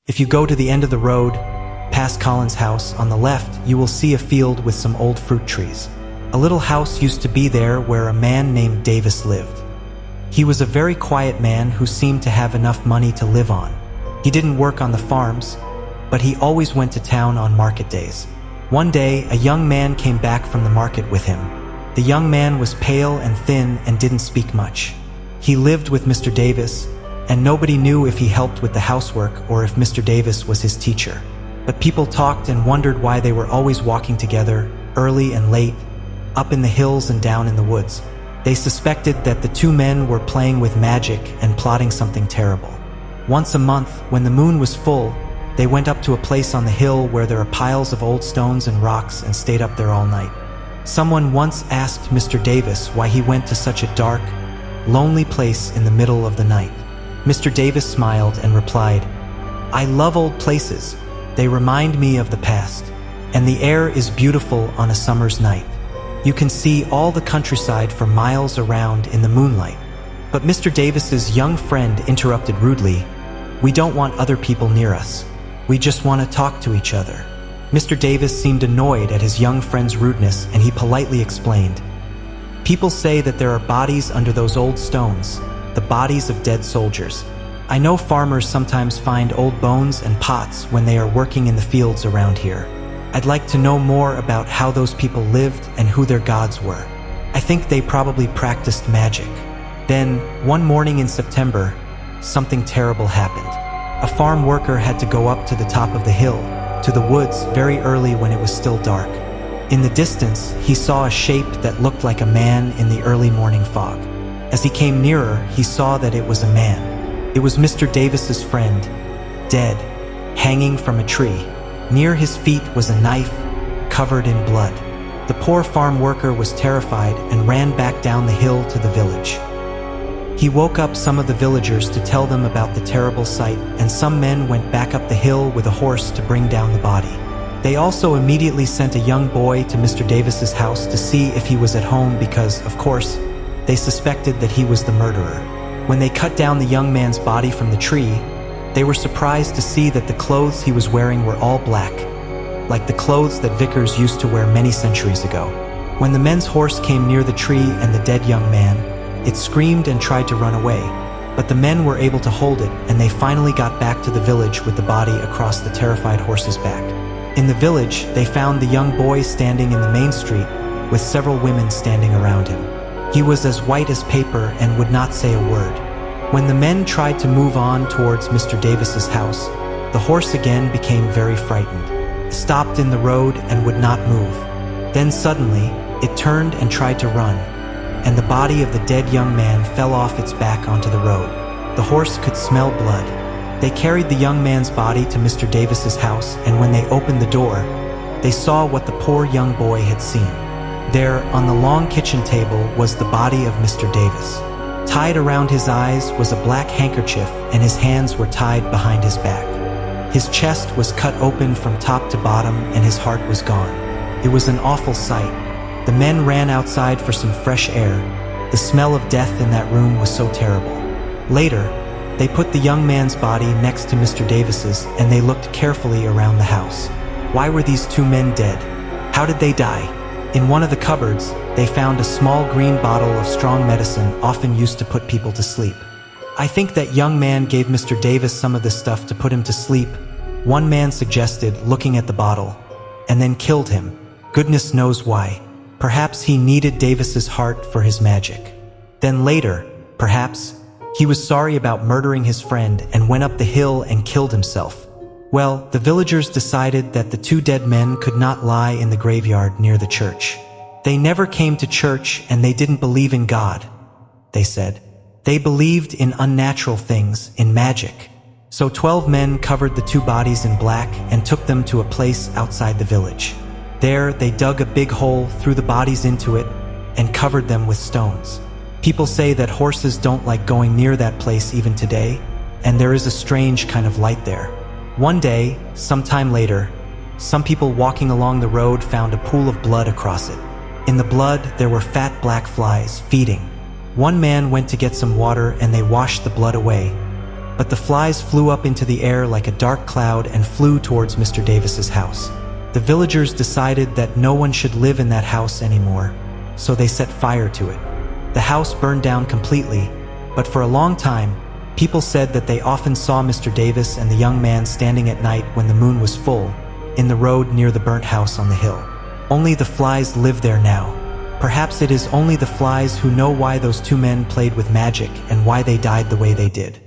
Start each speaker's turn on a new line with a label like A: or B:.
A: If you go to the end of the road, past Colin's house, on the left, you will see a field with some old fruit trees. A little house used to be there where a man named Davis lived. He was a very quiet man who seemed to have enough money to live on. He didn't work on the farms, but he always went to town on market days. One day, a young man came back from the market with him. The young man was pale and thin and didn't speak much. He lived with Mr. Davis, and nobody knew if he helped with the housework or if Mr. Davis was his teacher. But people talked and wondered why they were always walking together, early and late, up in the hills and down in the woods. They suspected that the two men were playing with magic and plotting something terrible. Once a month, when the moon was full, they went up to a place on the hill where there are piles of old stones and rocks and stayed up there all night. Someone once asked Mr. Davis why he went to such a dark, lonely place in the middle of the night. Mr. Davis smiled and replied, "I love old places. They remind me of the past, and the air is beautiful on a summer's night. You can see all the countryside for miles around in the moonlight." But Mr. Davis's young friend interrupted rudely, "We don't want other people near us. We just want to talk to each other." Mr. Davis seemed annoyed at his young friend's rudeness, and he politely explained, "People say that there are bodies under those old stones, the bodies of dead soldiers. I know farmers sometimes find old bones and pots when they are working in the fields around here. I'd like to know more about how those people lived and who their gods were. I think they probably practiced magic." Then, one morning in September, something terrible happened. A farm worker had to go up to the top of the hill, to the woods, very early when it was still dark. In the distance, he saw a shape that looked like a man in the early morning fog. As he came nearer, he saw that it was a man. It was Mr. Davis's friend, dead, hanging from a tree. Near his feet was a knife, covered in blood. The poor farm worker was terrified and ran back down the hill to the village. He woke up some of the villagers to tell them about the terrible sight, and some men went back up the hill with a horse to bring down the body. They also immediately sent a young boy to Mr. Davis's house to see if he was at home because, of course, they suspected that he was the murderer. When they cut down the young man's body from the tree, they were surprised to see that the clothes he was wearing were all black, like the clothes that vicars used to wear many centuries ago. When the men's horse came near the tree and the dead young man, it screamed and tried to run away, but the men were able to hold it, and they finally got back to the village with the body across the terrified horse's back. In the village, they found the young boy standing in the main street with several women standing around him. He was as white as paper and would not say a word. When the men tried to move on towards Mr. Davis's house, the horse again became very frightened, stopped in the road and would not move. Then suddenly, it turned and tried to run, and the body of the dead young man fell off its back onto the road. The horse could smell blood. They carried the young man's body to Mr. Davis's house, and when they opened the door, they saw what the poor young boy had seen. There, on the long kitchen table, was the body of Mr. Davis. Tied around his eyes was a black handkerchief, and his hands were tied behind his back. His chest was cut open from top to bottom, and his heart was gone. It was an awful sight. The men ran outside for some fresh air. The smell of death in that room was so terrible. Later, they put the young man's body next to Mr. Davis's, and they looked carefully around the house. Why were these two men dead? How did they die? In one of the cupboards, they found a small green bottle of strong medicine often used to put people to sleep. "I think that young man gave Mr. Davis some of this stuff to put him to sleep," one man suggested, looking at the bottle, "and then killed him. Goodness knows why. Perhaps he needed Davis's heart for his magic. Then later, perhaps, he was sorry about murdering his friend and went up the hill and killed himself." Well, the villagers decided that the two dead men could not lie in the graveyard near the church. They never came to church, and they didn't believe in God, they said. They believed in unnatural things, in magic. So 12 men covered the two bodies in black and took them to a place outside the village. There, they dug a big hole, threw the bodies into it, and covered them with stones. People say that horses don't like going near that place even today, and there is a strange kind of light there. One day, sometime later, some people walking along the road found a pool of blood across it. In the blood, there were fat black flies feeding. One man went to get some water and they washed the blood away. but the flies flew up into the air like a dark cloud and flew towards Mr. Davis's house. The villagers decided that no one should live in that house anymore, so they set fire to it. The house burned down completely, but for a long time, people said that they often saw Mr. Davis and the young man standing at night when the moon was full, in the road near the burnt house on the hill. Only the flies live there now. Perhaps it is only the flies who know why those two men played with magic and why they died the way they did.